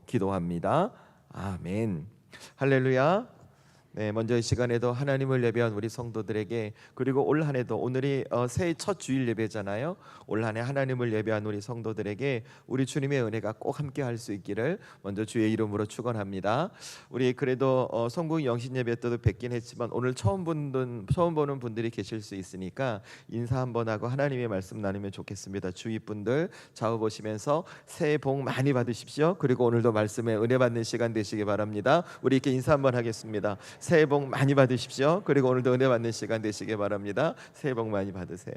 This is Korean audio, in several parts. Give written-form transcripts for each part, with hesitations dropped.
기도합니다. 아멘. 할렐루야. 네, 먼저 이 시간에도 하나님을 예배한 우리 성도들에게, 그리고 올 한 해도 오늘이 새해 첫 주일 예배잖아요. 올 한 해 하나님을 예배한 우리 성도들에게 우리 주님의 은혜가 꼭 함께 할 수 있기를 먼저 주의 이름으로 축원합니다. 우리 그래도 성국 영신 예배 때도 뵙긴 했지만 오늘 처음 보는 분들이 계실 수 있으니까 인사 한번 하고 하나님의 말씀 나누면 좋겠습니다. 주위 분들 좌우 보시면서 새해 복 많이 받으십시오. 그리고 오늘도 말씀에 은혜 받는 시간 되시기 바랍니다. 우리 이렇게 인사 한번 하겠습니다. 새해 복 많이 받으십시오. 그리고 오늘도 은혜 받는 시간 되시기 바랍니다. 새해 복 많이 받으세요.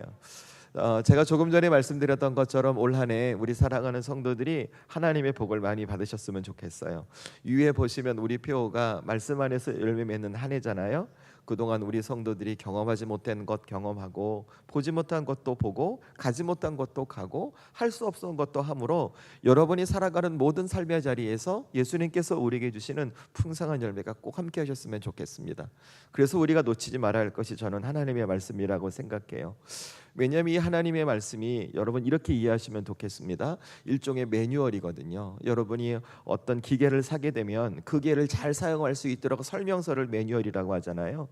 제가 조금 전에 말씀드렸던 것처럼 올 한 해 우리 사랑하는 성도들이 하나님의 복을 많이 받으셨으면 좋겠어요. 위에 보시면 우리 표가 말씀 안에서 열매 맺는 한 해잖아요. 그동안 우리 성도들이 경험하지 못한 것 경험하고, 보지 못한 것도 보고, 가지 못한 것도 가고, 할 수 없었던 것도 함으로 여러분이 살아가는 모든 삶의 자리에서 예수님께서 우리에게 주시는 풍성한 열매가 꼭 함께 하셨으면 좋겠습니다. 그래서 우리가 놓치지 말아야 할 것이 저는 하나님의 말씀이라고 생각해요. 왜냐하면 이 하나님의 말씀이 여러분 이렇게 이해하시면 좋겠습니다. 일종의 매뉴얼이거든요. 여러분이 어떤 기계를 사게 되면 그 기계를 잘 사용할 수 있도록 설명서를 매뉴얼이라고 하잖아요.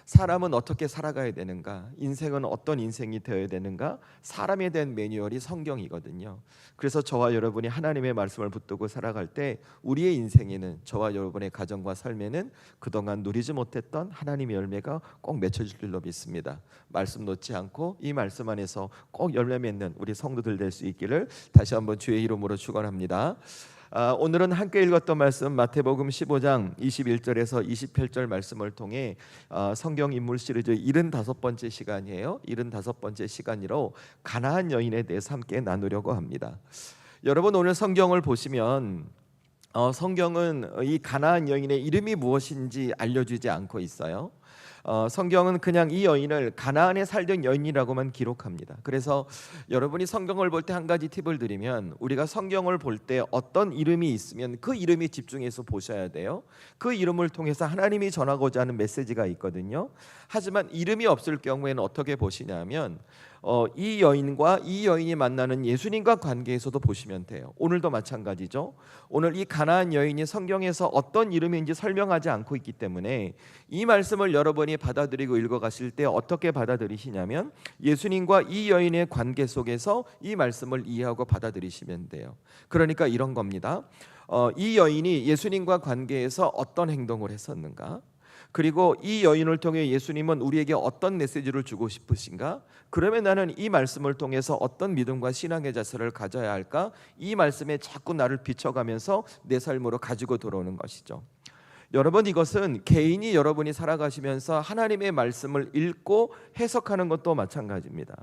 사람은 어떻게 살아가야 되는가, 인생은 어떤 인생이 되어야 되는가, 사람에 대한 매뉴얼이 성경이거든요. 그래서 저와 여러분이 하나님의 말씀을 붙들고 살아갈 때 우리의 인생에는, 저와 여러분의 가정과 삶에는 그동안 누리지 못했던 하나님의 열매가 꼭 맺혀질 줄로 믿습니다. 말씀 놓지 않고 이 말씀 안에서 꼭 열매 맺는 우리 성도들 될 수 있기를 다시 한번 주의 이름으로 축원합니다. 오늘은 함께 읽었던 말씀 마태복음 15장 21절에서 28절 말씀을 통해 성경 인물 시리즈 75번째 시간이에요. 75번째 시간으로 가나안 여인에 대해서 함께 나누려고 합니다. 여러분 오늘 성경을 보시면 성경은 이 가나안 여인의 이름이 무엇인지 알려주지 않고 있어요. 성경은 그냥 이 여인을 가나안에 살던 여인이라고만 기록합니다. 그래서 여러분이 성경을 볼 때 한 가지 팁을 드리면, 우리가 성경을 볼 때 어떤 이름이 있으면 그 이름에 집중해서 보셔야 돼요. 그 이름을 통해서 하나님이 전하고자 하는 메시지가 있거든요. 하지만 이름이 없을 경우에는 어떻게 보시냐면 이 여인과 이 여인이 만나는 예수님과 관계에서도 보시면 돼요. 오늘도 마찬가지죠. 오늘 이 가나안 여인이 성경에서 어떤 이름인지 설명하지 않고 있기 때문에 이 말씀을 여러분이 받아들이고 읽어가실 때 어떻게 받아들이시냐면 예수님과 이 여인의 관계 속에서 이 말씀을 이해하고 받아들이시면 돼요. 그러니까 이런 겁니다. 이 여인이 예수님과 관계에서 어떤 행동을 했었는가, 그리고 이 여인을 통해 예수님은 우리에게 어떤 메시지를 주고 싶으신가? 그러면 나는 이 말씀을 통해서 어떤 믿음과 신앙의 자세를 가져야 할까? 이 말씀에 자꾸 나를 비춰가면서 내 삶으로 가지고 들어오는 것이죠. 여러분, 이것은 개인이 여러분이 살아가시면서 하나님의 말씀을 읽고 해석하는 것도 마찬가지입니다.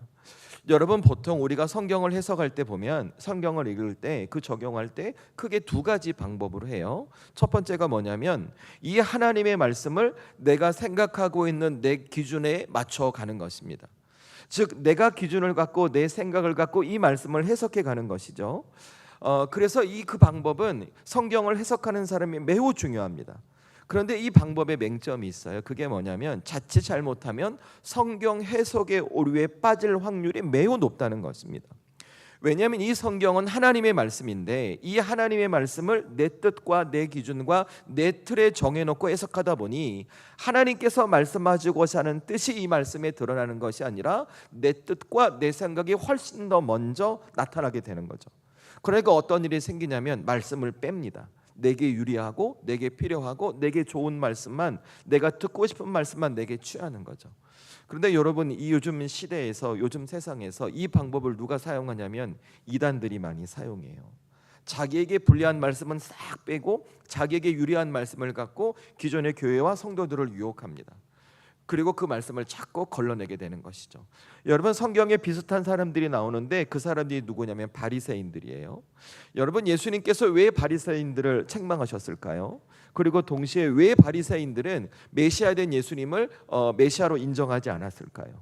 여러분, 보통 우리가 성경을 해석할 때 보면, 성경을 읽을 때 그 적용할 때 크게 두 가지 방법으로 해요. 첫 번째가 뭐냐면 이 하나님의 말씀을 내가 생각하고 있는 내 기준에 맞춰 가는 것입니다. 즉 내가 기준을 갖고 내 생각을 갖고 이 말씀을 해석해 가는 것이죠. 그래서 그 방법은 성경을 해석하는 사람이 매우 중요합니다. 그런데 이 방법에 맹점이 있어요. 그게 뭐냐면 자칫 잘못하면 성경 해석의 오류에 빠질 확률이 매우 높다는 것입니다. 왜냐하면 이 성경은 하나님의 말씀인데 이 하나님의 말씀을 내 뜻과 내 기준과 내 틀에 정해놓고 해석하다 보니 하나님께서 말씀하시고자 하는 뜻이 이 말씀에 드러나는 것이 아니라 내 뜻과 내 생각이 훨씬 더 먼저 나타나게 되는 거죠. 그러니까 어떤 일이 생기냐면 말씀을 뺍니다. 내게 유리하고 내게 필요하고 내게 좋은 말씀만, 내가 듣고 싶은 말씀만 내게 취하는 거죠. 그런데 여러분, 이 요즘 시대에서, 요즘 세상에서 이 방법을 누가 사용하냐면 이단들이 많이 사용해요. 자기에게 불리한 말씀은 싹 빼고 자기에게 유리한 말씀을 갖고 기존의 교회와 성도들을 유혹합니다. 그리고 그 말씀을 자꾸 걸러내게 되는 것이죠. 여러분, 성경에 비슷한 사람들이 나오는데 그 사람들이 누구냐면 바리새인들이에요. 여러분, 예수님께서 왜 바리새인들을 책망하셨을까요? 그리고 동시에 왜 바리새인들은 메시아 된 예수님을 메시아로 인정하지 않았을까요?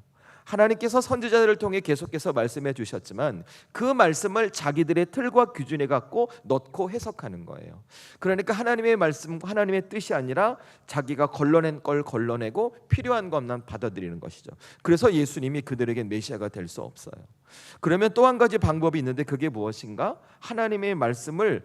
하나님께서 선지자들을 통해 계속해서 말씀해 주셨지만 그 말씀을 자기들의 틀과 기준에 갖고 넣고 해석하는 거예요. 그러니까 하나님의 말씀, 하나님의 뜻이 아니라 자기가 걸러낸 걸 걸러내고 필요한 것만 받아들이는 것이죠. 그래서 예수님이 그들에게 메시아가 될 수 없어요. 그러면 또 한 가지 방법이 있는데 그게 무엇인가? 하나님의 말씀을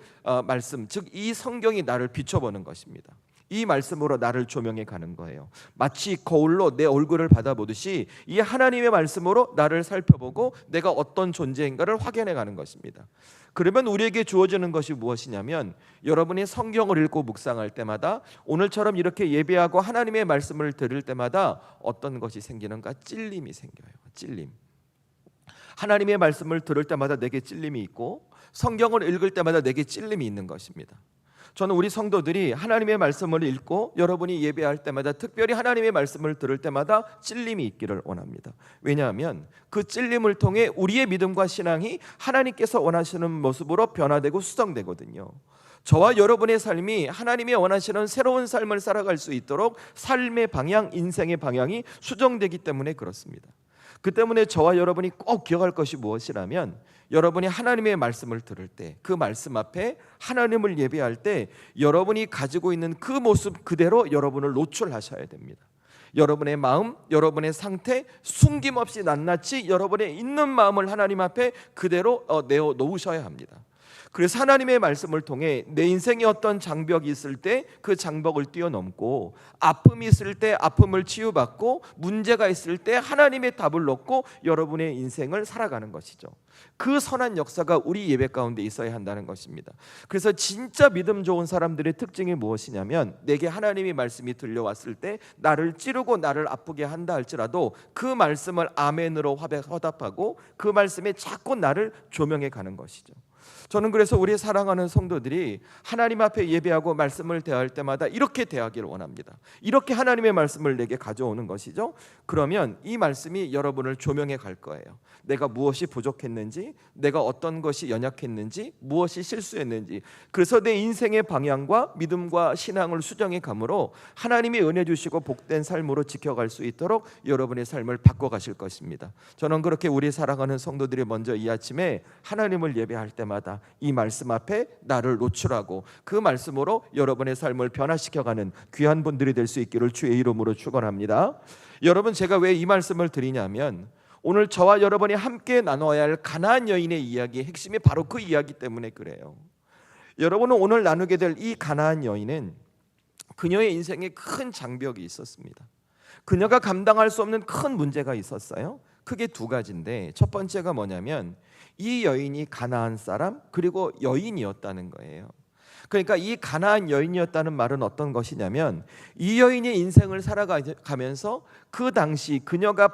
즉 이 성경이 나를 비춰보는 것입니다. 이 말씀으로 나를 조명해 가는 거예요. 마치 거울로 내 얼굴을 받아보듯이 이 하나님의 말씀으로 나를 살펴보고 내가 어떤 존재인가를 확인해 가는 것입니다. 그러면 우리에게 주어지는 것이 무엇이냐면, 여러분이 성경을 읽고 묵상할 때마다, 오늘처럼 이렇게 예배하고 하나님의 말씀을 들을 때마다 어떤 것이 생기는가? 찔림이 생겨요. 찔림. 하나님의 말씀을 들을 때마다 내게 찔림이 있고 성경을 읽을 때마다 내게 찔림이 있는 것입니다. 저는 우리 성도들이 하나님의 말씀을 읽고 여러분이 예배할 때마다, 특별히 하나님의 말씀을 들을 때마다 찔림이 있기를 원합니다. 왜냐하면 그 찔림을 통해 우리의 믿음과 신앙이 하나님께서 원하시는 모습으로 변화되고 수정되거든요. 저와 여러분의 삶이 하나님이 원하시는 새로운 삶을 살아갈 수 있도록 삶의 방향, 인생의 방향이 수정되기 때문에 그렇습니다. 그 때문에 저와 여러분이 꼭 기억할 것이 무엇이라면, 여러분이 하나님의 말씀을 들을 때, 그 말씀 앞에 하나님을 예배할 때 여러분이 가지고 있는 그 모습 그대로 여러분을 노출하셔야 됩니다. 여러분의 마음, 여러분의 상태, 숨김없이 낱낱이 여러분의 있는 마음을 하나님 앞에 그대로 내어 놓으셔야 합니다. 그래서 하나님의 말씀을 통해 내 인생에 어떤 장벽이 있을 때 그 장벽을 뛰어넘고, 아픔이 있을 때 아픔을 치유받고, 문제가 있을 때 하나님의 답을 얻고 여러분의 인생을 살아가는 것이죠. 그 선한 역사가 우리 예배 가운데 있어야 한다는 것입니다. 그래서 진짜 믿음 좋은 사람들의 특징이 무엇이냐면, 내게 하나님의 말씀이 들려왔을 때 나를 찌르고 나를 아프게 한다 할지라도 그 말씀을 아멘으로 화답하고 그 말씀에 자꾸 나를 조명해 가는 것이죠. 저는 그래서 우리 사랑하는 성도들이 하나님 앞에 예배하고 말씀을 대할 때마다 이렇게 대하기를 원합니다. 이렇게 하나님의 말씀을 내게 가져오는 것이죠. 그러면 이 말씀이 여러분을 조명해 갈 거예요. 내가 무엇이 부족했는지, 내가 어떤 것이 연약했는지, 무엇이 실수했는지, 그래서 내 인생의 방향과 믿음과 신앙을 수정해 가므로 하나님이 은혜 주시고 복된 삶으로 지켜갈 수 있도록 여러분의 삶을 바꿔가실 것입니다. 저는 그렇게 우리 사랑하는 성도들이 먼저 이 아침에 하나님을 예배할 때마다 이 말씀 앞에 나를 노출하고 그 말씀으로 여러분의 삶을 변화시켜가는 귀한 분들이 될 수 있기를 주의 이름으로 축원합니다. 여러분, 제가 왜 이 말씀을 드리냐면, 오늘 저와 여러분이 함께 나눠야 할 가나안 여인의 이야기의 핵심이 바로 그 이야기 때문에 그래요. 여러분은 오늘 나누게 될 이 가나안 여인은 그녀의 인생에 큰 장벽이 있었습니다. 그녀가 감당할 수 없는 큰 문제가 있었어요. 크게 두 가지인데, 첫 번째가 뭐냐면 이 여인이 가나안 사람 그리고 여인이었다는 거예요. 그러니까 이 가나안 여인이었다는 말은 어떤 것이냐면, 이 여인의 인생을 살아가면서 그 당시 그녀가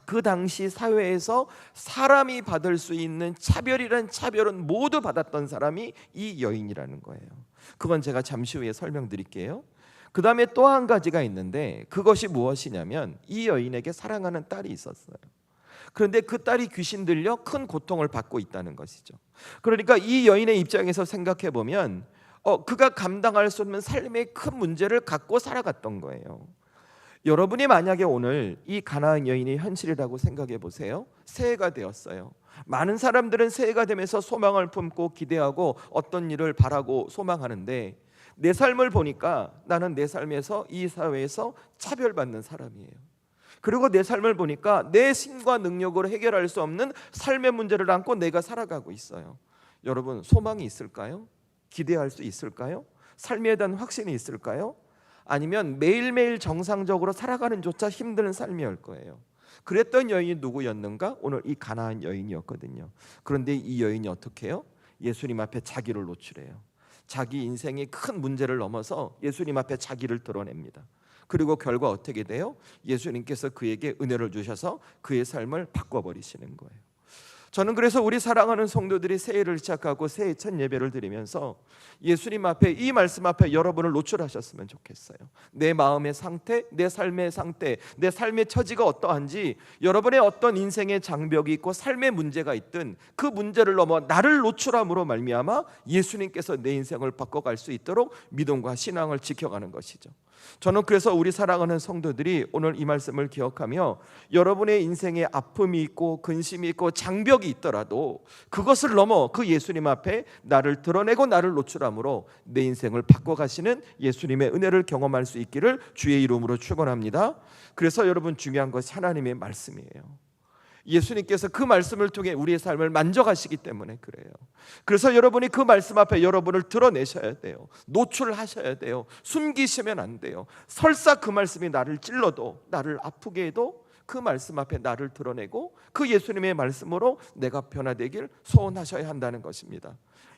그 당시 사회에서 사람이 받을 수 있는 차별이란 차별은 모두 받았던 사람이 이 여인이라는 거예요. 그건 제가 잠시 후에 설명드릴게요. 그 다음에 또 한 가지가 있는데, 그것이 무엇이냐면 이 여인에게 사랑하는 딸이 있었어요. 그런데 그 딸이 귀신 들려 큰 고통을 받고 있다는 것이죠. 그러니까 이 여인의 입장에서 생각해 보면 그가 감당할 수 없는 삶의 큰 문제를 갖고 살아갔던 거예요. 여러분이 만약에 오늘 이 가나안 여인의 현실이라고 생각해 보세요. 새해가 되었어요. 많은 사람들은 새해가 되면서 소망을 품고 기대하고 어떤 일을 바라고 소망하는데, 내 삶을 보니까 나는 내 삶에서 이 사회에서 차별받는 사람이에요. 그리고 내 삶을 보니까 내 힘과 능력으로 해결할 수 없는 삶의 문제를 안고 내가 살아가고 있어요. 여러분, 소망이 있을까요? 기대할 수 있을까요? 삶에 대한 확신이 있을까요? 아니면 매일매일 정상적으로 살아가는 조차 힘든 삶이었을 거예요. 그랬던 여인이 누구였는가? 오늘 이 가나안 여인이었거든요. 그런데 이 여인이 어떻게 해요? 예수님 앞에 자기를 노출해요. 자기 인생의 큰 문제를 넘어서 예수님 앞에 자기를 드러냅니다. 그리고 결과 어떻게 돼요? 예수님께서 그에게 은혜를 주셔서 그의 삶을 바꿔버리시는 거예요. 저는 그래서 우리 사랑하는 성도들이 새해를 시작하고 새해 첫 예배를 드리면서 예수님 앞에, 이 말씀 앞에 여러분을 노출하셨으면 좋겠어요. 내 마음의 상태, 내 삶의 상태, 내 삶의 처지가 어떠한지, 여러분의 어떤 인생의 장벽이 있고 삶의 문제가 있든 그 문제를 넘어 나를 노출함으로 말미암아 예수님께서 내 인생을 바꿔갈 수 있도록 믿음과 신앙을 지켜가는 것이죠. 저는 그래서 우리 사랑하는 성도들이 오늘 이 말씀을 기억하며 여러분의 인생에 아픔이 있고 근심이 있고 장벽이 있더라도 그것을 넘어 그 예수님 앞에 나를 드러내고 나를 노출함으로 내 인생을 바꿔가시는 예수님의 은혜를 경험할 수 있기를 주의 이름으로 축원합니다. 그래서 여러분, 중요한 것이 하나님의 말씀이에요. 예수님께서 그 말씀을 통해 우리의 삶을 만져가시기 때문에 그래요. 그래서 여러분이 그 말씀 앞에 여러분을 드러내셔야 돼요. 노출하셔야 돼요. 숨기시면 안 돼요. 설사 그 말씀이 나를 찔러도, 나를 아프게 해도 그 말씀 앞에 나를 드러내고 그 예수님의 말씀으로 내가 변화되길 소원하셔야 한다는 것입니다.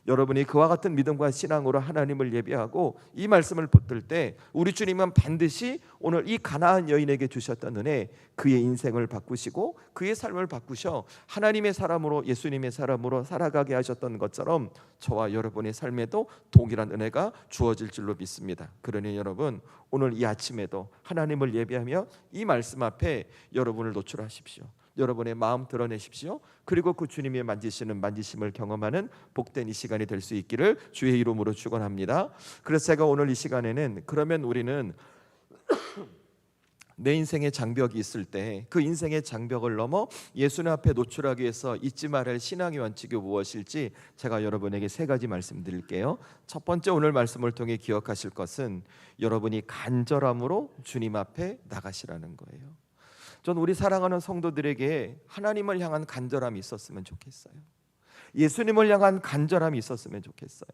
여러분이 그와 같은 믿음과 신앙으로 하나님을 예배하고 이 말씀을 붙들 때 우리 주님은 반드시 오늘 이 가나안 여인에게 주셨던 은혜, 그의 인생을 바꾸시고 그의 삶을 바꾸셔 하나님의 사람으로, 예수님의 사람으로 살아가게 하셨던 것처럼 저와 여러분의 삶에도 동일한 은혜가 주어질 줄로 믿습니다. 그러니 여러분, 오늘 이 아침에도 하나님을 예배하며 이 말씀 앞에 여러분을 노출하십시오. 여러분의 마음 드러내십시오. 그리고 그 주님의 만지시는 만지심을 경험하는 복된 이 시간이 될 수 있기를 주의 이름으로 축원합니다. 그래서 제가 오늘 이 시간에는, 그러면 우리는 내 인생에 장벽이 있을 때 그 인생의 장벽을 넘어 예수님 앞에 노출하기 위해서 잊지 말할 신앙의 원칙이 무엇일지 제가 여러분에게 세 가지 말씀드릴게요. 첫 번째, 오늘 말씀을 통해 기억하실 것은 여러분이 간절함으로 주님 앞에 나가시라는 거예요. 전 우리 사랑하는 성도들에게 하나님을 향한 간절함이 있었으면 좋겠어요. 예수님을 향한 간절함이 있었으면 좋겠어요.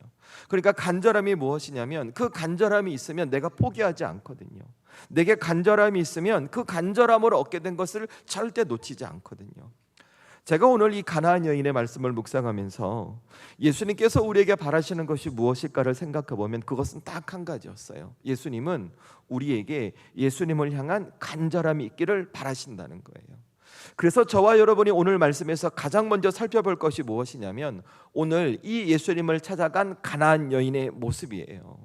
그러니까 간절함이 무엇이냐면, 그 간절함이 있으면 내가 포기하지 않거든요. 내게 간절함이 있으면 그 간절함으로 얻게 된 것을 절대 놓치지 않거든요. 제가 오늘 이 가나안 여인의 말씀을 묵상하면서 예수님께서 우리에게 바라시는 것이 무엇일까를 생각해 보면 그것은 딱 한 가지였어요. 예수님은 우리에게 예수님을 향한 간절함이 있기를 바라신다는 거예요. 그래서 저와 여러분이 오늘 말씀에서 가장 먼저 살펴볼 것이 무엇이냐면, 오늘 이 예수님을 찾아간 가나안 여인의 모습이에요.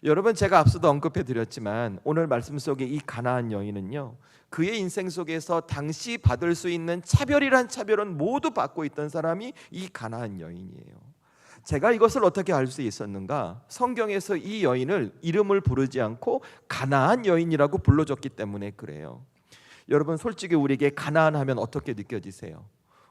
여러분, 제가 앞서도 언급해 드렸지만 오늘 말씀 속에 이 가나안 여인은요, 그의 인생 속에서 당시 받을 수 있는 차별이란 차별은 모두 받고 있던 사람이 이 가나안 여인이에요. 제가 이것을 어떻게 알 수 있었는가? 성경에서 이 여인을 이름을 부르지 않고 가나안 여인이라고 불러줬기 때문에 그래요. 여러분, 솔직히 우리에게 가나안 하면 어떻게 느껴지세요?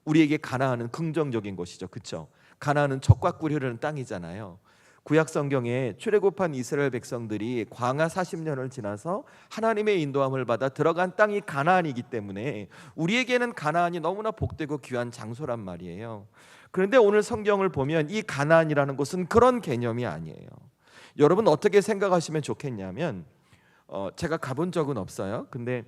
우리에게 가나안은 긍정적인 곳이죠, 그렇죠? 가나안은 적과 꿀이 흐르는 땅이잖아요. 구약 성경에 출애굽한 이스라엘 백성들이 광야 40년을 지나서 하나님의 인도함을 받아 들어간 땅이 가나안이기 때문에 우리에게는 가나안이 너무나 복되고 귀한 장소란 말이에요. 그런데 오늘 성경을 보면 이 가나안이라는 곳은 그런 개념이 아니에요. 여러분, 어떻게 생각하시면 좋겠냐면, 제가 가본 적은 없어요. 근데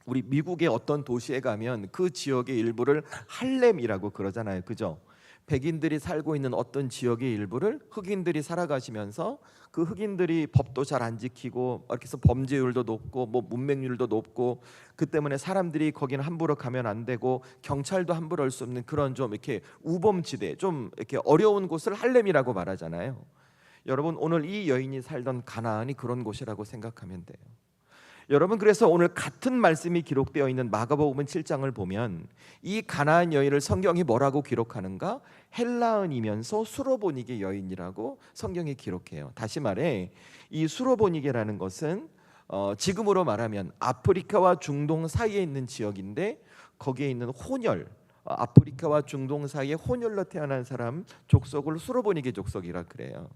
우리 미국의 어떤 도시에 가면 그 지역의 일부를 할렘이라고 그러잖아요, 그죠? 백인들이 살고 있는 어떤 지역의 일부를 흑인들이 살아가시면서 그 흑인들이 법도 잘 안 지키고 이렇게 해서 범죄율도 높고 뭐 문맹률도 높고, 그 때문에 사람들이 거기는 함부로 가면 안 되고 경찰도 함부로 할 수 없는 그런 좀 이렇게 우범지대, 좀 이렇게 어려운 곳을 할렘이라고 말하잖아요. 여러분, 오늘 이 여인이 살던 가나안이 그런 곳이라고 생각하면 돼요. 여러분, 그래서 오늘 같은 말씀이 기록되어 있는 마가복음 7장을 보면 이 가나안 여인을 성경이 뭐라고 기록하는가? 헬라인이면서 수로보니게 여인이라고 성경이 기록해요. 다시 말해, 이 수로보니게라는 것은 지금으로 말하면 아프리카와 중동 사이에 있는 지역인데, 거기에 있는 혼혈, 아프리카와 중동 사이에 혼혈로 태어난 사람 족속을 수로보니게 족속이라 그래요.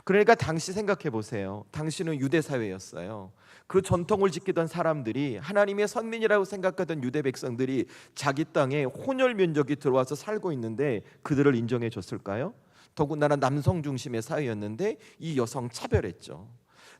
그러니까 당시 생각해 보세요. 당시는 유대 사회였어요. 그 전통을 지키던 사람들이, 하나님의 선민이라고 생각하던 유대 백성들이 자기 땅에 혼혈 민족이 들어와서 살고 있는데 그들을 인정해 줬을까요? 더군다나 남성 중심의 사회였는데 이 여성 차별했죠.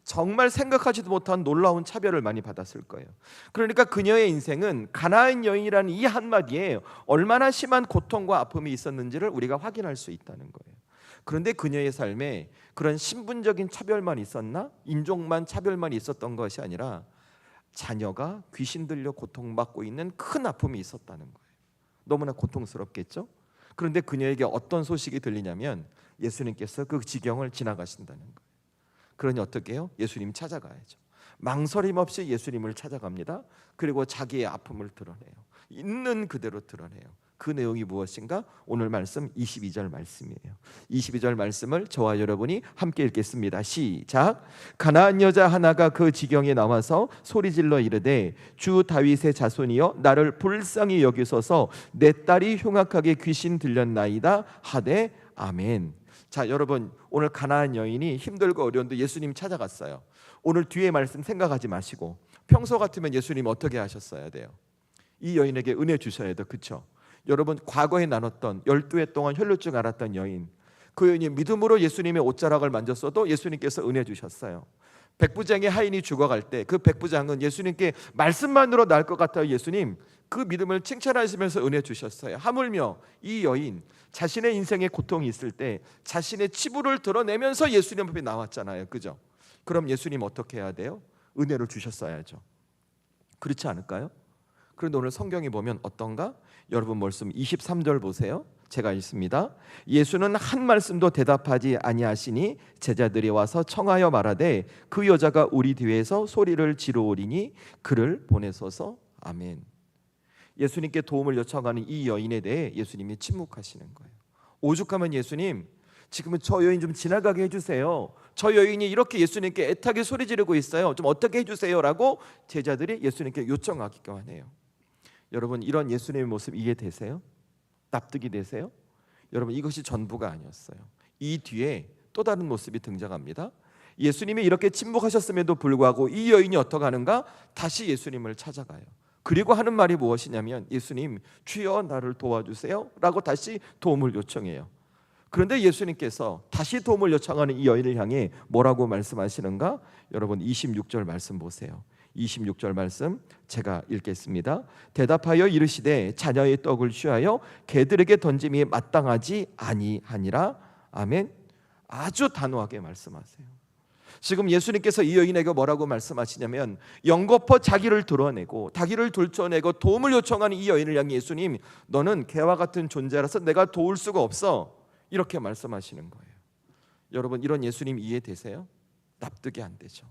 정말 생각하지도 못한 놀라운 차별을 많이 받았을 거예요. 그러니까 그녀의 인생은 가나안 여인이라는 이 한마디에 얼마나 심한 고통과 아픔이 있었는지를 우리가 확인할 수 있다는 거예요. 그런데 그녀의 삶에 그런 신분적인 차별만 있었나? 인종만 차별만 있었던 것이 아니라 자녀가 귀신 들려 고통받고 있는 큰 아픔이 있었다는 거예요. 너무나 고통스럽겠죠. 그런데 그녀에게 어떤 소식이 들리냐면 예수님께서 그 지경을 지나가신다는 거예요. 그러니 어떻게 해요? 예수님 찾아가야죠. 망설임 없이 예수님을 찾아갑니다. 그리고 자기의 아픔을 드러내요. 있는 그대로 드러내요. 그 내용이 무엇인가? 오늘 말씀 22절 말씀이에요. 22절 말씀을 저와 여러분이 함께 읽겠습니다. 시작. 가나안 여자 하나가 그 지경에 나와서 소리질러 이르되 주 다윗의 자손이여 나를 불쌍히 여기소서 내 딸이 흉악하게 귀신 들렸나이다 하되 아멘. 자, 여러분, 오늘 가나안 여인이 힘들고 어려운데 예수님 찾아갔어요. 오늘 뒤에 말씀 생각하지 마시고 평소 같으면 예수님 어떻게 하셨어야 돼요? 이 여인에게 은혜 주셔야 돼요. 그렇죠? 여러분, 과거에 나눴던 12해 동안 혈루증 앓았던 여인, 그 여인이 믿음으로 예수님의 옷자락을 만졌어도 예수님께서 은혜 주셨어요. 백부장의 하인이 죽어갈 때 그 백부장은 예수님께 말씀만으로 나을 것 같아요. 예수님, 그 믿음을 칭찬하시면서 은혜 주셨어요. 하물며 이 여인 자신의 인생에 고통이 있을 때 자신의 치부를 드러내면서 예수님 앞에 나왔잖아요. 그죠? 그럼 예수님 어떻게 해야 돼요? 은혜를 주셨어야죠. 그렇지 않을까요? 그런데 오늘 성경에 보면 어떤가? 여러분 말씀 23절 보세요. 제가 읽습니다. 예수는 한 말씀도 대답하지 아니하시니 제자들이 와서 청하여 말하되 그 여자가 우리 뒤에서 소리를 지르오리니 그를 보내소서. 아멘. 예수님께 도움을 요청하는 이 여인에 대해 예수님이 침묵하시는 거예요. 오죽하면 예수님, 지금은 저 여인 좀 지나가게 해주세요. 저 여인이 이렇게 예수님께 애타게 소리 지르고 있어요. 좀 어떻게 해주세요 라고 제자들이 예수님께 요청하기도 하네요. 여러분, 이런 예수님의 모습 이해되세요? 납득이 되세요? 여러분, 이것이 전부가 아니었어요. 이 뒤에 또 다른 모습이 등장합니다. 예수님이 이렇게 침묵하셨음에도 불구하고 이 여인이 어떻게 하는가? 다시 예수님을 찾아가요. 그리고 하는 말이 무엇이냐면 예수님, 주여 나를 도와주세요 라고 다시 도움을 요청해요. 그런데 예수님께서 다시 도움을 요청하는 이 여인을 향해 뭐라고 말씀하시는가? 여러분 26절 말씀 보세요. 26절 말씀 제가 읽겠습니다. 대답하여 이르시되 자녀의 떡을 취하여 개들에게 던짐이 마땅하지 아니하니라. 아멘. 아주 단호하게 말씀하세요. 지금 예수님께서 이 여인에게 뭐라고 말씀하시냐면 연거푸 자기를 드러내고 자기를 들춰내고 도움을 요청하는 이 여인을 향해 예수님, 너는 개와 같은 존재라서 내가 도울 수가 없어, 이렇게 말씀하시는 거예요. 여러분, 이런 예수님 이해되세요? 납득이 안 되죠.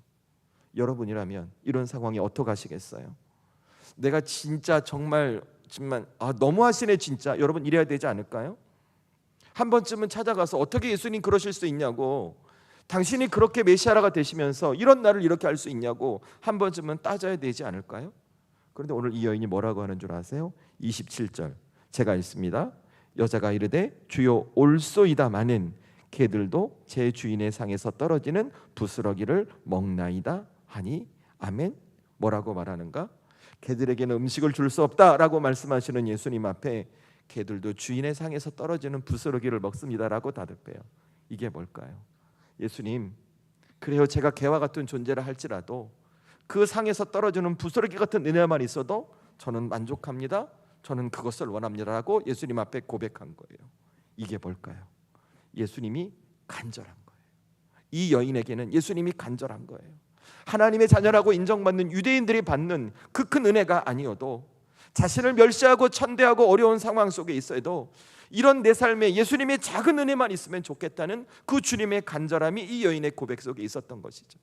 여러분이라면 이런 상황에 어떻게 하시겠어요? 내가 진짜 정말 너무하시네 진짜, 여러분 이래야 되지 않을까요? 한 번쯤은 찾아가서 어떻게 예수님 그러실 수 있냐고, 당신이 그렇게 메시아가 되시면서 이런 나를 이렇게 할 수 있냐고 한 번쯤은 따져야 되지 않을까요? 그런데 오늘 이 여인이 뭐라고 하는 줄 아세요? 27절 제가 읽습니다. 여자가 이르되 주여 올소이다마는 개들도 제 주인의 상에서 떨어지는 부스러기를 먹나이다 하니. 아멘. 뭐라고 말하는가? 개들에게는 음식을 줄 수 없다라고 말씀하시는 예수님 앞에 개들도 주인의 상에서 떨어지는 부스러기를 먹습니다라고 대답해요. 이게 뭘까요? 예수님, 그래요, 제가 개와 같은 존재를 할지라도 그 상에서 떨어지는 부스러기 같은 은혜만 있어도 저는 만족합니다. 저는 그것을 원합니다라고 예수님 앞에 고백한 거예요. 이게 뭘까요? 예수님이 간절한 거예요. 이 여인에게는 예수님이 간절한 거예요. 하나님의 자녀라고 인정받는 유대인들이 받는 그 큰 은혜가 아니어도, 자신을 멸시하고 천대하고 어려운 상황 속에 있어도 이런 내 삶에 예수님의 작은 은혜만 있으면 좋겠다는 그 주님의 간절함이 이 여인의 고백 속에 있었던 것이죠.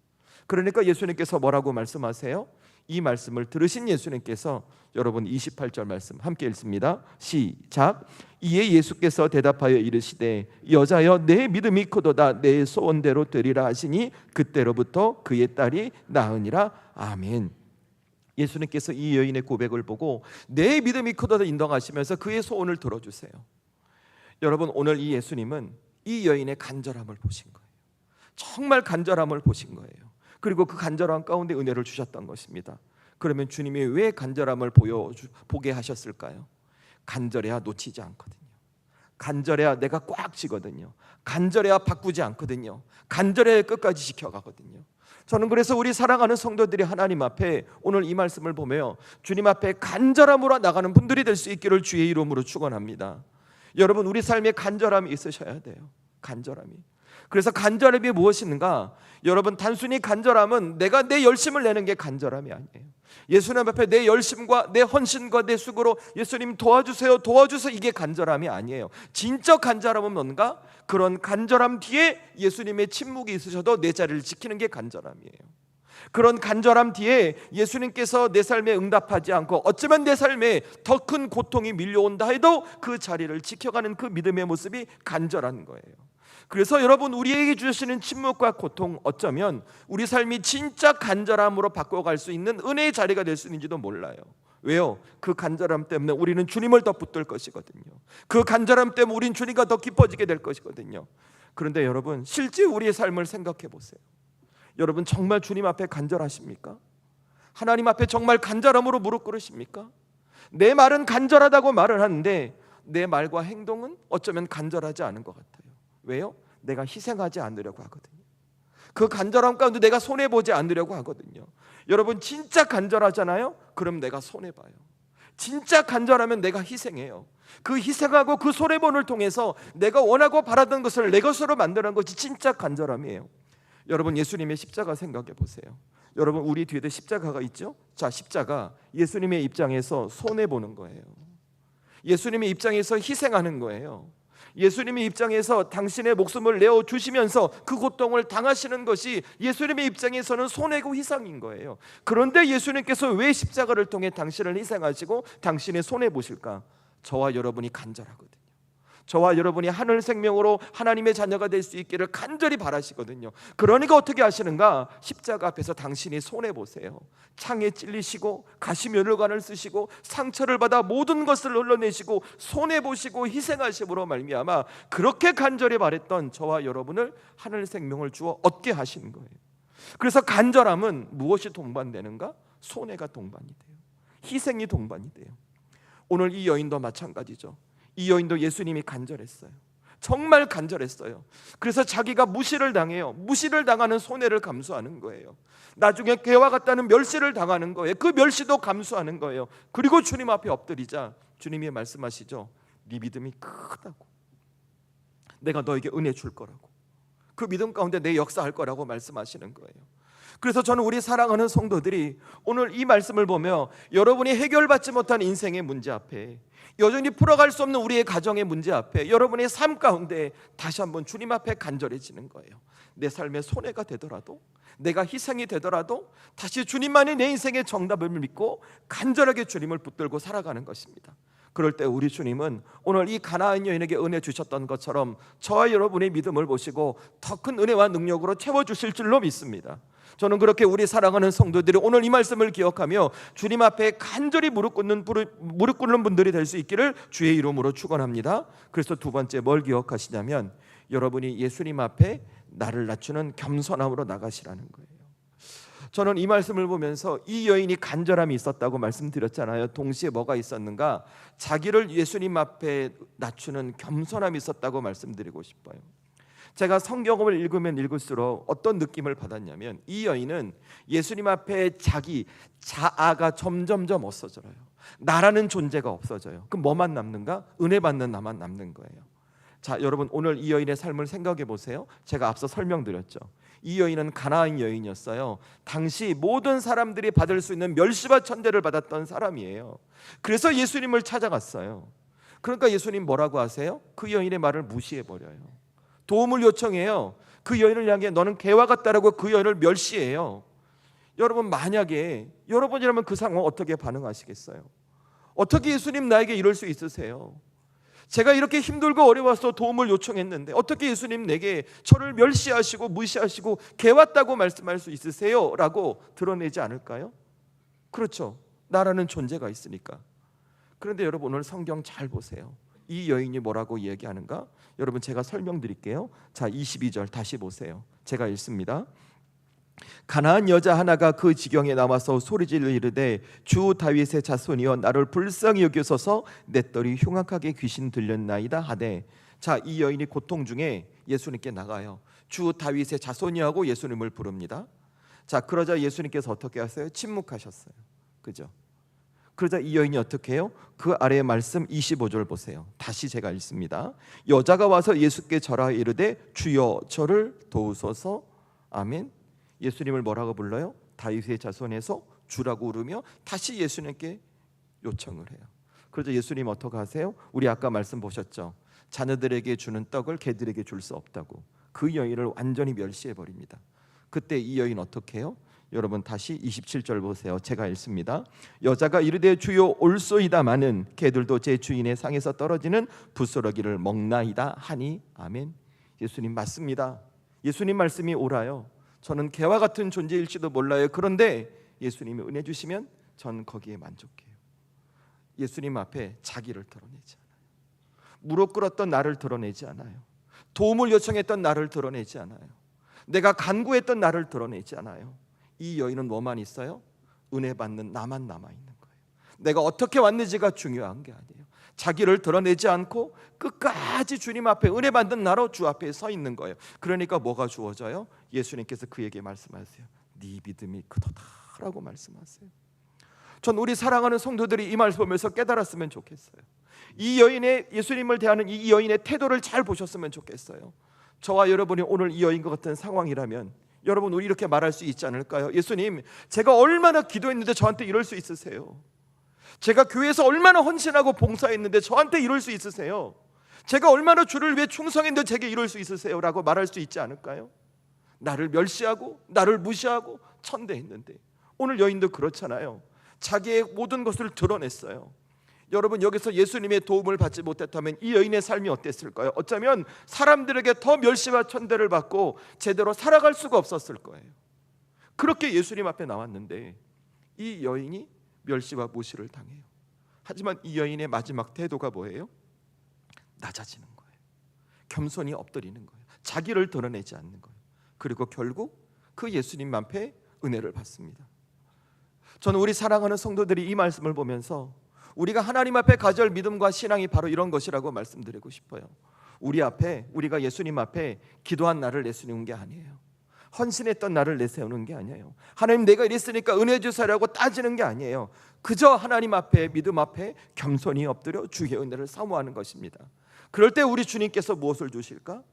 그러니까 예수님께서 뭐라고 말씀하세요? 이 말씀을 들으신 예수님께서 여러분 28절 말씀 함께 읽습니다. 시작. 이에 예수께서 대답하여 이르시되 여자여 내 믿음이 크도다, 내 소원대로 되리라 하시니 그때로부터 그의 딸이 나으니라. 아멘. 예수님께서 이 여인의 고백을 보고 내 믿음이 크도다 인정하시면서 그의 소원을 들어주세요. 여러분, 오늘 이 예수님은 이 여인의 간절함을 보신 거예요. 정말 간절함을 보신 거예요. 그리고 그 간절함 가운데 은혜를 주셨던 것입니다. 그러면 주님이 왜 간절함을 보게 하셨을까요? 간절해야 놓치지 않거든요. 간절해야 내가 꽉 쥐거든요. 간절해야 바꾸지 않거든요. 간절해야 끝까지 지켜가거든요. 저는 그래서 우리 사랑하는 성도들이 하나님 앞에 오늘 이 말씀을 보며 주님 앞에 간절함으로 나가는 분들이 될 수 있기를 주의 이름으로 축원합니다. 여러분, 우리 삶에 간절함이 있으셔야 돼요. 간절함이. 그래서 간절함이 무엇인가? 여러분, 단순히 간절함은 내가 내 열심을 내는 게 간절함이 아니에요. 예수님 앞에 내 열심과 내 헌신과 내 수고로 예수님 도와주세요, 도와주세요, 이게 간절함이 아니에요. 진짜 간절함은 뭔가? 그런 간절함 뒤에 예수님의 침묵이 있으셔도 내 자리를 지키는 게 간절함이에요. 그런 간절함 뒤에 예수님께서 내 삶에 응답하지 않고 어쩌면 내 삶에 더 큰 고통이 밀려온다 해도 그 자리를 지켜가는 그 믿음의 모습이 간절한 거예요. 그래서 여러분, 우리에게 주시는 침묵과 고통, 어쩌면 우리 삶이 진짜 간절함으로 바꿔갈 수 있는 은혜의 자리가 될 수 있는지도 몰라요. 왜요? 그 간절함 때문에 우리는 주님을 더 붙들 것이거든요. 그 간절함 때문에 우리는 주님과 더 깊어지게 될 것이거든요. 그런데 여러분, 실제 우리의 삶을 생각해 보세요. 여러분, 정말 주님 앞에 간절하십니까? 하나님 앞에 정말 간절함으로 무릎 꿇으십니까? 내 말은 간절하다고 말을 하는데 내 말과 행동은 어쩌면 간절하지 않은 것 같아요. 왜요? 내가 희생하지 않으려고 하거든요. 그 간절함 가운데 내가 손해보지 않으려고 하거든요. 여러분, 진짜 간절하잖아요? 그럼 내가 손해봐요. 진짜 간절하면 내가 희생해요. 그 희생하고 그 손해본을 통해서 내가 원하고 바라던 것을 내 것으로 만드는 것이 진짜 간절함이에요. 여러분, 예수님의 십자가 생각해 보세요. 여러분, 우리 뒤에도 십자가가 있죠? 자, 십자가 예수님의 입장에서 손해보는 거예요. 예수님의 입장에서 희생하는 거예요. 예수님의 입장에서 당신의 목숨을 내어주시면서 그 고통을 당하시는 것이 예수님의 입장에서는 손해고 희생인 거예요. 그런데 예수님께서 왜 십자가를 통해 당신을 희생하시고 당신의 손해보실까? 저와 여러분이 간절하거든요. 저와 여러분이 하늘 생명으로 하나님의 자녀가 될 수 있기를 간절히 바라시거든요. 그러니까 어떻게 하시는가? 십자가 앞에서 당신이 손해보세요. 창에 찔리시고 가시면류관을 쓰시고 상처를 받아 모든 것을 흘러내시고 손해보시고 희생하심으로 말미암아 그렇게 간절히 바랬던 저와 여러분을 하늘 생명을 주어 얻게 하시는 거예요. 그래서 간절함은 무엇이 동반되는가? 손해가 동반이 돼요. 희생이 동반이 돼요. 오늘 이 여인도 마찬가지죠. 이 여인도 예수님이 간절했어요. 정말 간절했어요. 그래서 자기가 무시를 당해요. 무시를 당하는 손해를 감수하는 거예요. 나중에 개와 같다는 멸시를 당하는 거예요. 그 멸시도 감수하는 거예요. 그리고 주님 앞에 엎드리자 주님이 말씀하시죠. 네 믿음이 크다고, 내가 너에게 은혜 줄 거라고, 그 믿음 가운데 내 역사할 거라고 말씀하시는 거예요. 그래서 저는 우리 사랑하는 성도들이 오늘 이 말씀을 보며 여러분이 해결받지 못한 인생의 문제 앞에, 여전히 풀어갈 수 없는 우리의 가정의 문제 앞에, 여러분의 삶 가운데 다시 한번 주님 앞에 간절해지는 거예요. 내 삶의 손해가 되더라도, 내가 희생이 되더라도 다시 주님만이 내 인생의 정답을 믿고 간절하게 주님을 붙들고 살아가는 것입니다. 그럴 때 우리 주님은 오늘 이 가나안 여인에게 은혜 주셨던 것처럼 저와 여러분의 믿음을 보시고 더 큰 은혜와 능력으로 채워주실 줄로 믿습니다. 저는 그렇게 우리 사랑하는 성도들이 오늘 이 말씀을 기억하며 주님 앞에 간절히 무릎 꿇는 분들이 될 수 있기를 주의 이름으로 축원합니다. 그래서 두 번째 뭘 기억하시냐면 여러분이 예수님 앞에 나를 낮추는 겸손함으로 나가시라는 거예요. 저는 이 말씀을 보면서 이 여인이 간절함이 있었다고 말씀드렸잖아요. 동시에 뭐가 있었는가? 자기를 예수님 앞에 낮추는 겸손함이 있었다고 말씀드리고 싶어요. 제가 성경을 읽으면 읽을수록 어떤 느낌을 받았냐면 이 여인은 예수님 앞에 자기 자아가 점점점 없어져요. 나라는 존재가 없어져요. 그럼 뭐만 남는가? 은혜 받는 나만 남는 거예요. 자, 여러분, 오늘 이 여인의 삶을 생각해 보세요. 제가 앞서 설명드렸죠. 이 여인은 가나안 여인이었어요. 당시 모든 사람들이 받을 수 있는 멸시와 천대를 받았던 사람이에요. 그래서 예수님을 찾아갔어요. 그러니까 예수님 뭐라고 하세요? 그 여인의 말을 무시해버려요. 도움을 요청해요. 그 여인을 향해 너는 개와 같다라고 그 여인을 멸시해요. 여러분, 만약에 여러분이라면 그 상황 어떻게 반응하시겠어요? 어떻게 예수님 나에게 이럴 수 있으세요? 제가 이렇게 힘들고 어려워서 도움을 요청했는데 어떻게 예수님 내게 저를 멸시하시고 무시하시고 개 같다고 말씀할 수 있으세요? 라고 드러내지 않을까요? 그렇죠. 나라는 존재가 있으니까. 그런데 여러분, 오늘 성경 잘 보세요. 이 여인이 뭐라고 이야기하는가? 여러분, 제가 설명드릴게요. 자, 22절 다시 보세요. 제가 읽습니다. 가나안 여자 하나가 그 지경에 나와서 소리질러 이르되 주 다윗의 자손이여 나를 불쌍히 여기소서 내 딸이 흉악하게 귀신 들렸나이다 하되. 자, 이 여인이 고통 중에 예수님께 나가요. 주 다윗의 자손이 하고 예수님을 부릅니다. 자, 그러자 예수님께서 어떻게 하세요? 침묵하셨어요. 그죠? 그러자 이 여인이 어떻게 해요? 그 아래의 말씀 25절 보세요. 다시 제가 읽습니다. 여자가 와서 예수께 절하여 이르되 주여 저를 도우소서. 아멘. 예수님을 뭐라고 불러요? 다윗의 자손에서 주라고 울으며 다시 예수님께 요청을 해요. 그래서 예수님 어떻게 하세요? 우리 아까 말씀 보셨죠? 자녀들에게 주는 떡을 개들에게 줄 수 없다고 그 여인을 완전히 멸시해 버립니다. 그때 이 여인 어떻게 해요? 여러분 다시 27절 보세요. 제가 읽습니다. 여자가 이르되 주여 올소이다마는 개들도 제 주인의 상에서 떨어지는 부스러기를 먹나이다 하니. 아멘. 예수님 맞습니다. 예수님 말씀이 옳아요. 저는 개와 같은 존재일지도 몰라요. 그런데 예수님이 은혜 주시면 전 거기에 만족해요. 예수님 앞에 자기를 드러내지 않아요. 무릎 꿇었던 나를 드러내지 않아요. 도움을 요청했던 나를 드러내지 않아요. 내가 간구했던 나를 드러내지 않아요. 이 여인은 뭐만 있어요? 은혜 받는 나만 남아있는 거예요. 내가 어떻게 왔는지가 중요한 게 아니에요. 자기를 드러내지 않고 끝까지 주님 앞에 은혜 받는 나로 주 앞에 서 있는 거예요. 그러니까 뭐가 주어져요? 예수님께서 그에게 말씀하세요. 네 믿음이 크도다라고 말씀하세요. 전 우리 사랑하는 성도들이 이 말씀 보면서 깨달았으면 좋겠어요. 이 여인의 예수님을 대하는 이 여인의 태도를 잘 보셨으면 좋겠어요. 저와 여러분이 오늘 이 여인과 같은 상황이라면 여러분 우리 이렇게 말할 수 있지 않을까요? 예수님, 제가 얼마나 기도했는데 저한테 이럴 수 있으세요? 제가 교회에서 얼마나 헌신하고 봉사했는데 저한테 이럴 수 있으세요? 제가 얼마나 주를 위해 충성했는데 제게 이럴 수 있으세요? 라고 말할 수 있지 않을까요? 나를 멸시하고 나를 무시하고 천대했는데. 오늘 여인도 그렇잖아요. 자기의 모든 것을 드러냈어요. 여러분 여기서 예수님의 도움을 받지 못했다면 이 여인의 삶이 어땠을까요? 어쩌면 사람들에게 더 멸시와 천대를 받고 제대로 살아갈 수가 없었을 거예요. 그렇게 예수님 앞에 나왔는데 이 여인이 멸시와 무시를 당해요. 하지만 이 여인의 마지막 태도가 뭐예요? 낮아지는 거예요. 겸손히 엎드리는 거예요. 자기를 드러내지 않는 거예요. 그리고 결국 그 예수님 앞에 은혜를 받습니다. 저는 우리 사랑하는 성도들이 이 말씀을 보면서 우리가 하나님 앞에 가질 믿음과 신앙이 바로 이런 것이라고 말씀드리고 싶어요. 우리가 예수님 앞에 기도한 나를 내세우는 게 아니에요. 헌신했던 나를 내세우는 게 아니에요. 하나님 내가 이랬으니까 은혜 주세요라고 따지는 게 아니에요. 그저 하나님 앞에 믿음 앞에 겸손히 엎드려 주의 은혜를 사모하는 것입니다. 그럴 때 우리 주님께서 무엇을 주실까?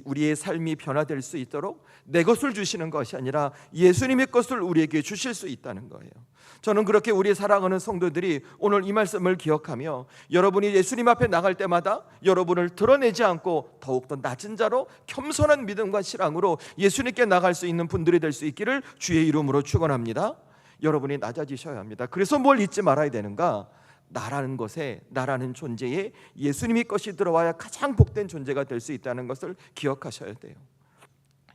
우리의 삶이 변화될 수 있도록 내 것을 주시는 것이 아니라 예수님의 것을 우리에게 주실 수 있다는 거예요. 저는 그렇게 우리 사랑하는 성도들이 오늘 이 말씀을 기억하며 여러분이 예수님 앞에 나갈 때마다 여러분을 드러내지 않고 더욱더 낮은 자로 겸손한 믿음과 신앙으로 예수님께 나갈 수 있는 분들이 될 수 있기를 주의 이름으로 축원합니다. 여러분이 낮아지셔야 합니다. 그래서 뭘 잊지 말아야 되는가? 나라는 것에, 나라는 존재에 예수님의 것이 들어와야 가장 복된 존재가 될 수 있다는 것을 기억하셔야 돼요.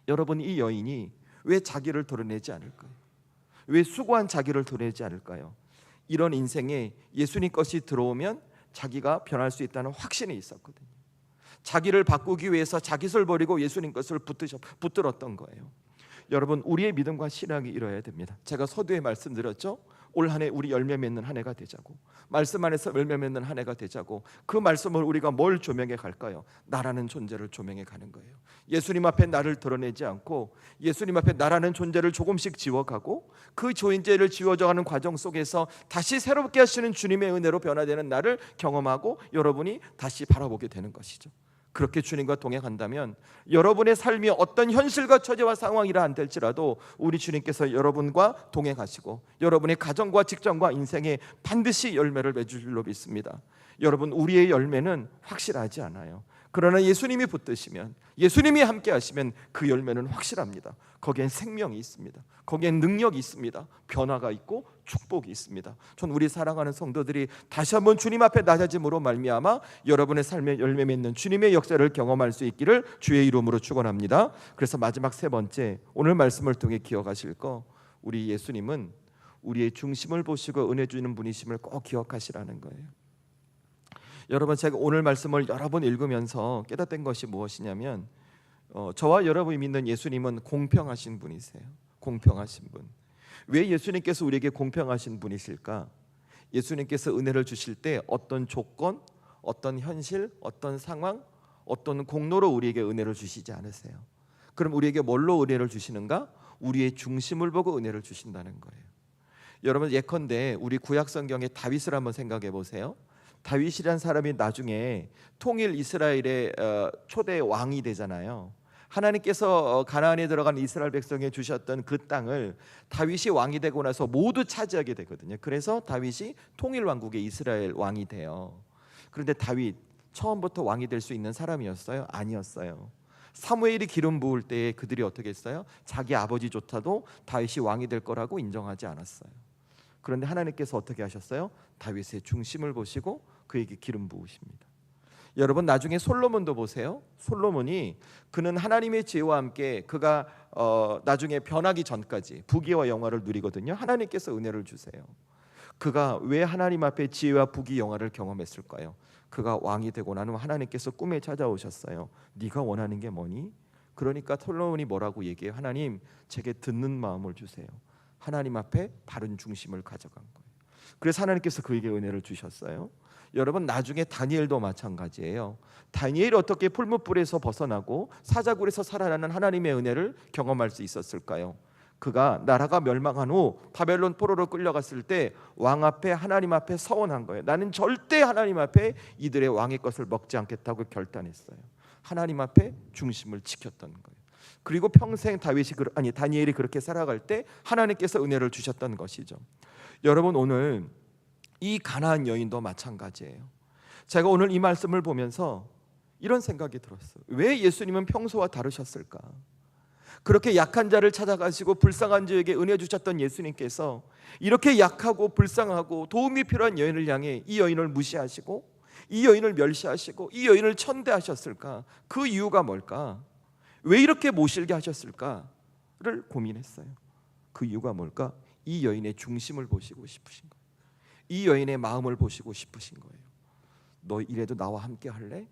여러분 이 여인이 왜 자기를 드러내지 않을까요? 왜 수고한 자기를 드러내지 않을까요? 이런 인생에 예수님 것이 들어오면 자기가 변할 수 있다는 확신이 있었거든요. 자기를 바꾸기 위해서 자기 것을 버리고 예수님 것을 붙들었던 거예요. 여러분 우리의 믿음과 신앙이 이뤄야 됩니다. 제가 서두에 말씀드렸죠. 올 한 해 우리 열매 맺는 한 해가 되자고, 말씀 안에서 열매 맺는 한 해가 되자고. 그 말씀을 우리가 뭘 조명해 갈까요? 나라는 존재를 조명해 가는 거예요. 예수님 앞에 나를 드러내지 않고 예수님 앞에 나라는 존재를 조금씩 지워가고 그 존재를 지워져가는 과정 속에서 다시 새롭게 하시는 주님의 은혜로 변화되는 나를 경험하고 여러분이 다시 바라보게 되는 것이죠. 그렇게 주님과 동행한다면 여러분의 삶이 어떤 현실과 처지와 상황이라 안 될지라도 우리 주님께서 여러분과 동행하시고 여러분의 가정과 직장과 인생에 반드시 열매를 맺을 줄로 믿습니다. 여러분 우리의 열매는 확실하지 않아요. 그러나 예수님이 붙드시면, 예수님이 함께 하시면 그 열매는 확실합니다. 거기엔 생명이 있습니다. 거기엔 능력이 있습니다. 변화가 있고 축복이 있습니다. 전 우리 사랑하는 성도들이 다시 한번 주님 앞에 낮아짐으로 말미암아 여러분의 삶에 열매 맺는 주님의 역사를 경험할 수 있기를 주의 이름으로 축원합니다. 그래서 마지막 세 번째, 오늘 말씀을 통해 기억하실 거, 우리 예수님은 우리의 중심을 보시고 은혜 주는 분이심을 꼭 기억하시라는 거예요. 여러분 제가 오늘 말씀을 여러 번 읽으면서 깨닫던 것이 무엇이냐면 저와 여러분이 믿는 예수님은 공평하신 분이세요. 공평하신 분. 왜 예수님께서 우리에게 공평하신 분이실까? 예수님께서 은혜를 주실 때 어떤 조건, 어떤 현실, 어떤 상황, 어떤 공로로 우리에게 은혜를 주시지 않으세요. 그럼 우리에게 뭘로 은혜를 주시는가? 우리의 중심을 보고 은혜를 주신다는 거예요. 여러분 예컨대 우리 구약 성경의 다윗을 한번 생각해 보세요. 다윗이란 사람이 나중에 통일 이스라엘의 초대 왕이 되잖아요. 하나님께서 가나안에 들어간 이스라엘 백성에 주셨던 그 땅을 다윗이 왕이 되고 나서 모두 차지하게 되거든요. 그래서 다윗이 통일 왕국의 이스라엘 왕이 돼요. 그런데 다윗 처음부터 왕이 될 수 있는 사람이었어요? 아니었어요. 사무엘이 기름 부을 때 그들이 어떻게 했어요? 자기 아버지조차도 다윗이 왕이 될 거라고 인정하지 않았어요. 그런데 하나님께서 어떻게 하셨어요? 다윗의 중심을 보시고 그에게 기름 부으십니다. 여러분 나중에 솔로몬도 보세요. 솔로몬이 그는 하나님의 지혜와 함께 그가 나중에 변하기 전까지 부귀와 영화를 누리거든요. 하나님께서 은혜를 주세요. 그가 왜 하나님 앞에 지혜와 부귀 영화를 경험했을까요? 그가 왕이 되고 나면 하나님께서 꿈에 찾아오셨어요. 네가 원하는 게 뭐니? 그러니까 솔로몬이 뭐라고 얘기해요? 하나님 제게 듣는 마음을 주세요. 하나님 앞에 바른 중심을 가져간 거예요. 그래서 하나님께서 그에게 은혜를 주셨어요. 여러분 나중에 다니엘도 마찬가지예요. 다니엘이 어떻게 풀무불에서 벗어나고 사자굴에서 살아나는 하나님의 은혜를 경험할 수 있었을까요? 그가 나라가 멸망한 후 바벨론 포로로 끌려갔을 때 왕 앞에 하나님 앞에 서원한 거예요. 나는 절대 하나님 앞에 이들의 왕의 것을 먹지 않겠다고 결단했어요. 하나님 앞에 중심을 지켰던 거예요. 그리고 평생 다니엘이 그렇게 살아갈 때 하나님께서 은혜를 주셨던 것이죠. 여러분 오늘 이 가나안 여인도 마찬가지예요. 제가 오늘 이 말씀을 보면서 이런 생각이 들었어요. 왜 예수님은 평소와 다르셨을까? 그렇게 약한 자를 찾아가시고 불쌍한 자에게 은혜 주셨던 예수님께서 이렇게 약하고 불쌍하고 도움이 필요한 여인을 향해 이 여인을 무시하시고 이 여인을 멸시하시고 이 여인을 천대하셨을까? 그 이유가 뭘까? 왜 이렇게 모실게 하셨을까를 고민했어요. 그 이유가 뭘까? 이 여인의 중심을 보시고 싶으신 거예요. 이 여인의 마음을 보시고 싶으신 거예요. 너 이래도 나와 함께 할래?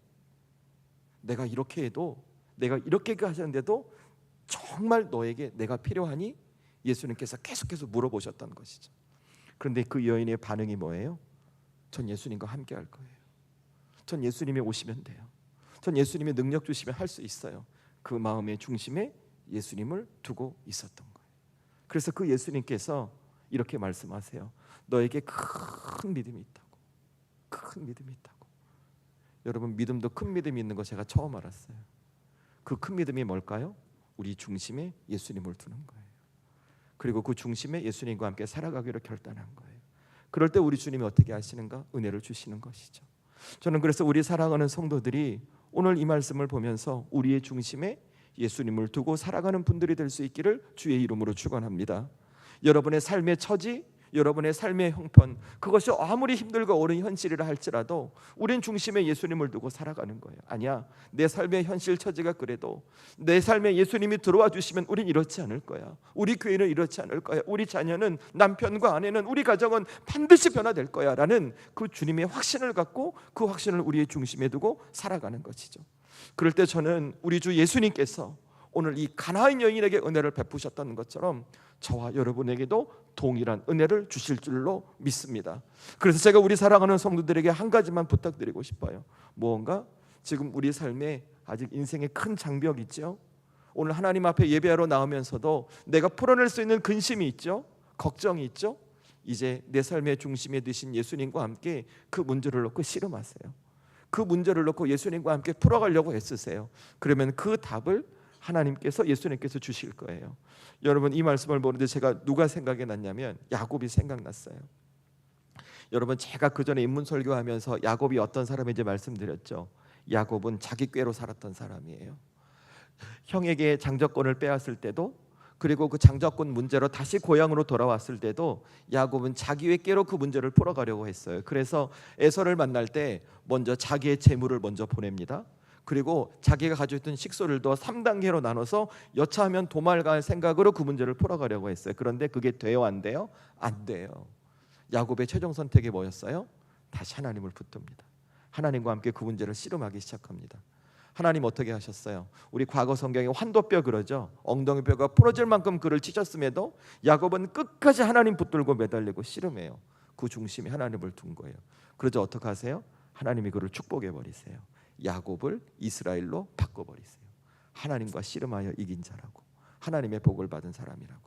내가 이렇게 해도, 내가 이렇게 하셨는데도 정말 너에게 내가 필요하니? 예수님께서 계속해서 물어보셨던 것이죠. 그런데 그 여인의 반응이 뭐예요? 전 예수님과 함께 할 거예요. 전 예수님이 오시면 돼요. 전 예수님이 능력 주시면 할 수 있어요. 그 마음의 중심에 예수님을 두고 있었던 거예요. 그래서 그 예수님께서 이렇게 말씀하세요. 너에게 큰 믿음이 있다고. 큰 믿음이 있다고. 여러분 믿음도 큰 믿음이 있는 거 제가 처음 알았어요. 그 큰 믿음이 뭘까요? 우리 중심에 예수님을 두는 거예요. 그리고 그 중심에 예수님과 함께 살아가기로 결단한 거예요. 그럴 때 우리 주님이 어떻게 하시는가? 은혜를 주시는 것이죠. 저는 그래서 우리 사랑하는 성도들이 오늘 이 말씀을 보면서 우리의 중심에 예수님을 두고 살아가는 분들이 될 수 있기를 주의 이름으로 축원합니다. 여러분의 삶의 처지, 여러분의 삶의 형편, 그것이 아무리 힘들고 어려운 현실이라 할지라도 우린 중심에 예수님을 두고 살아가는 거예요. 아니야, 내 삶의 현실 처지가 그래도 내 삶에 예수님이 들어와 주시면 우린 이렇지 않을 거야. 우리 교회는 이렇지 않을 거야. 우리 자녀는, 남편과 아내는, 우리 가정은 반드시 변화될 거야 라는 그 주님의 확신을 갖고 그 확신을 우리의 중심에 두고 살아가는 것이죠. 그럴 때 저는 우리 주 예수님께서 오늘 이 가나안 여인에게 은혜를 베푸셨던 것처럼 저와 여러분에게도 동일한 은혜를 주실 줄로 믿습니다. 그래서 제가 우리 사랑하는 성도들에게 한 가지만 부탁드리고 싶어요. 무언가 지금 우리 삶에 아직 인생에 큰 장벽이 있죠. 오늘 하나님 앞에 예배하러 나오면서도 내가 풀어낼 수 있는 근심이 있죠. 걱정이 있죠. 이제 내 삶의 중심에 드신 예수님과 함께 그 문제를 놓고 씨름하세요. 그 문제를 놓고 예수님과 함께 풀어가려고 애쓰세요. 그러면 그 답을 하나님께서, 예수님께서 주실 거예요. 여러분 이 말씀을 보는데 제가 누가 생각이 났냐면 야곱이 생각났어요. 여러분 제가 그 전에 인문 설교하면서 야곱이 어떤 사람인지 말씀드렸죠. 야곱은 자기 꾀로 살았던 사람이에요. 형에게 장자권을 빼앗을 때도, 그리고 그 장자권 문제로 다시 고향으로 돌아왔을 때도 야곱은 자기의 꾀로 그 문제를 풀어가려고 했어요. 그래서 에서를 만날 때 먼저 자기의 재물을 먼저 보냅니다. 그리고 자기가 가지고 있던 식소를 더 3단계로 나눠서 여차하면 도망갈 생각으로 그 문제를 풀어가려고 했어요. 그런데 그게 돼요? 안 돼요? 안 돼요. 야곱의 최종 선택이 뭐였어요? 다시 하나님을 붙듭니다. 하나님과 함께 그 문제를 씨름하기 시작합니다. 하나님 어떻게 하셨어요? 우리 과거 성경에 환도뼈 그러죠. 엉덩이뼈가 부러질 만큼 그를 치셨음에도 야곱은 끝까지 하나님 붙들고 매달리고 씨름해요. 그 중심에 하나님을 둔 거예요. 그러자 어떻게 하세요? 하나님이 그를 축복해 버리세요. 야곱을 이스라엘로 바꿔버리세요. 하나님과 씨름하여 이긴 자라고, 하나님의 복을 받은 사람이라고.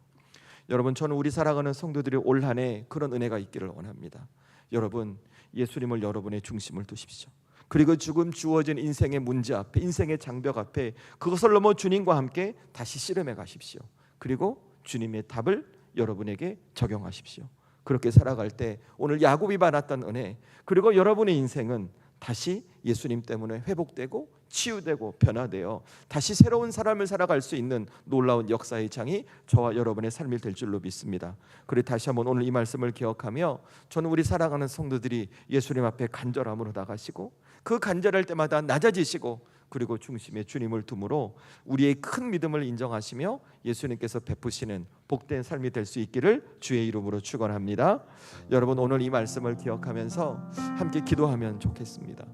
여러분 저는 우리 사랑하는 성도들이 올 한 해 그런 은혜가 있기를 원합니다. 여러분 예수님을 여러분의 중심을 두십시오. 그리고 지금 주어진 인생의 문제 앞에, 인생의 장벽 앞에 그것을 넘어 주님과 함께 다시 씨름해 가십시오. 그리고 주님의 답을 여러분에게 적용하십시오. 그렇게 살아갈 때 오늘 야곱이 받았던 은혜, 그리고 여러분의 인생은 다시 예수님 때문에 회복되고 치유되고 변화되어 다시 새로운 삶을 살아갈 수 있는 놀라운 역사의 장이 저와 여러분의 삶이 될 줄로 믿습니다. 그리고 다시 한번 오늘 이 말씀을 기억하며 저는 우리 사랑하는 성도들이 예수님 앞에 간절함으로 나가시고 그 간절할 때마다 낮아지시고 그리고 중심에 주님을 둠으로 우리의 큰 믿음을 인정하시며 예수님께서 베푸시는 복된 삶이 될 수 있기를 주의 이름으로 축원합니다. 여러분 오늘 이 말씀을 기억하면서 함께 기도하면 좋겠습니다.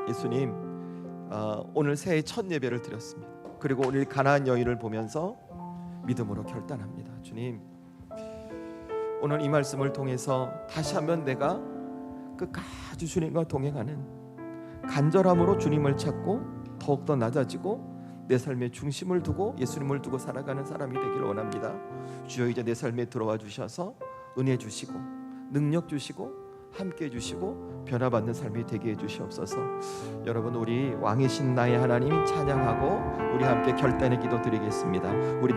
예수님, 오늘 새해 첫 예배를 드렸습니다. 그리고 오늘 가나안 여인을 보면서 믿음으로 결단합니다. 주님, 오늘 이 말씀을 통해서 다시 한번 내가 끝까지 주님과 동행하는 간절함으로 주님을 찾고 더욱더 낮아지고 내 삶의 중심을 두고 예수님을 두고 살아가는 사람이 되기를 원합니다. 주여, 이제 내 삶에 들어와 주셔서 은혜 주시고 능력 주시고 함께 해주시고 변화받는 삶이 되게 해주시옵소서. 여러분, 우리 왕이신 나의 하나님 찬양하고 우리 함께 결단의 기도 드리겠습니다. 우리